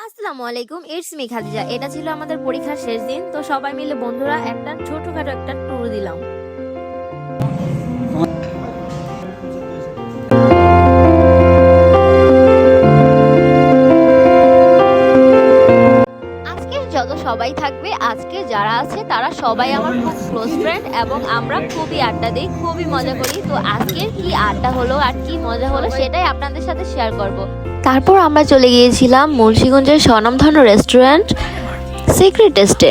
আসসালামু আলাইকুম, it's me Khadija. এটা ছিল আমাদের পরীক্ষার শেষ দিন, তো সবাই মিলে বন্ধুরা একটা ছোটখাটো একটা ট্যুর দিলাম। আজকে যত সবাই থাকবে, আজকে যারা আছে তারা সবাই আমার খুব ক্লোজ ফ্রেন্ড এবং আমরা খুবই আড্ডা দিই, খুবই মজা করি। তো আজকের কি আড্ডা হলো আর কি মজা হলো সেটাই আপনাদের সাথে শেয়ার করব। তারপর আমরা চলে গিয়েছিলাম মুন্সিগঞ্জের স্বনামধন্য রেস্টুরেন্ট সিক্রেট টেস্টে।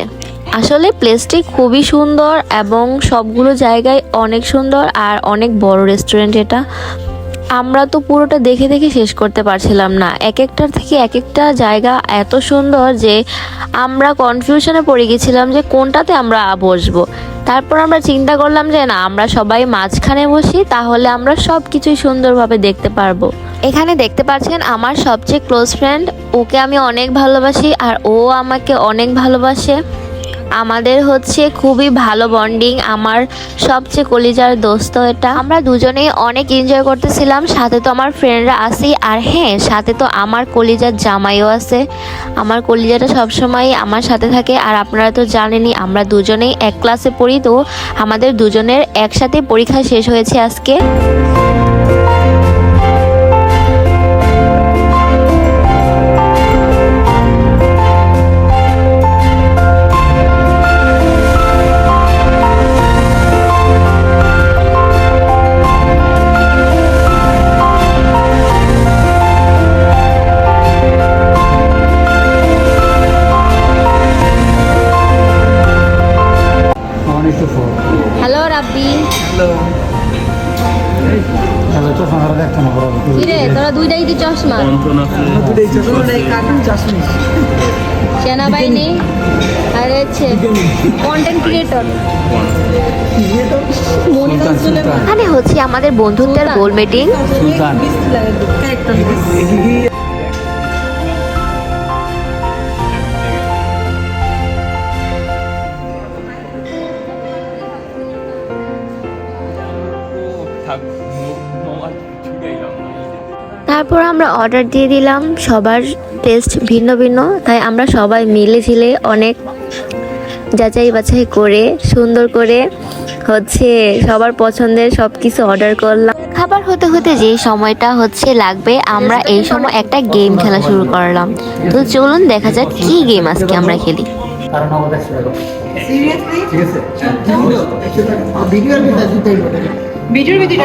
আসলে প্লেসটি খুবই সুন্দর এবং সবগুলো জায়গায় অনেক সুন্দর আর অনেক বড় রেস্টুরেন্ট এটা। আমরা তো পুরোটা দেখে দেখে শেষ করতে পারছিলাম না, এক একটার থেকে এক একটা জায়গা এত সুন্দর যে আমরা কনফিউশনে পড়ে গেছিলাম যে কোনটাতে আমরা বসবো। তারপর আমরা চিন্তা করলাম যে না, আমরা সবাই মাঝখানে বসি, তাহলে আমরা সব কিছুই সুন্দরভাবে দেখতে পারবো। এখানে দেখতে পাচ্ছেন আমার সবচেয়ে ক্লোজ ফ্রেন্ড, ওকে আমি অনেক ভালোবাসি আর ও আমাকে অনেক ভালোবাসে। আমাদের হচ্ছে খুবই ভালো বন্ডিং, আমার সবচেয়ে কলিজার দোস্ত এটা। আমরা দুজনেই অনেক এনজয় করতেছিলাম, সাথে তো আমার ফ্রেন্ডরা আছেই, আর হ্যাঁ সাথে তো আমার কলিজার জামাইও আছে। আমার কলিজাটা সবসময় আমার সাথে থাকে। আর আপনারা তো জানেনই আমরা দুজনেই এক ক্লাসে পড়ি, তো আমাদের দুজনের একসাথে পরীক্ষা শেষ হয়েছে আজকে। হ্যালো রাব্বি। হ্যালো, চশমা দেখতো না বড়। কিরে তোরা দুইটাই কি চশমা? সেনাবাহিনী আর হচ্ছে কন্টেন্ট ক্রিয়েটর। এখানে হচ্ছে আমাদের বন্ধুত্বের গোল মিটিং। সুলতান তারপর আমরা অর্ডার দিয়ে দিলাম, সবার টেস্ট ভিন্ন ভিন্ন, তাই আমরা সবাই মিলে ঝিলে অনেক যাচাই বাছাই করে সুন্দর করে হচ্ছে সবার পছন্দের সব কিছু অর্ডার করলাম। খাবার হতে হতে যে সময়টা হচ্ছে লাগবে, আমরা এই সময় একটা গেম খেলা শুরু করলাম। তো চলুন দেখা যাক কি গেম আজকে আমরা খেলি। কারণ আমাদের সিরিয়াসলি ঠিক আছে ভিডিওর ভিতরে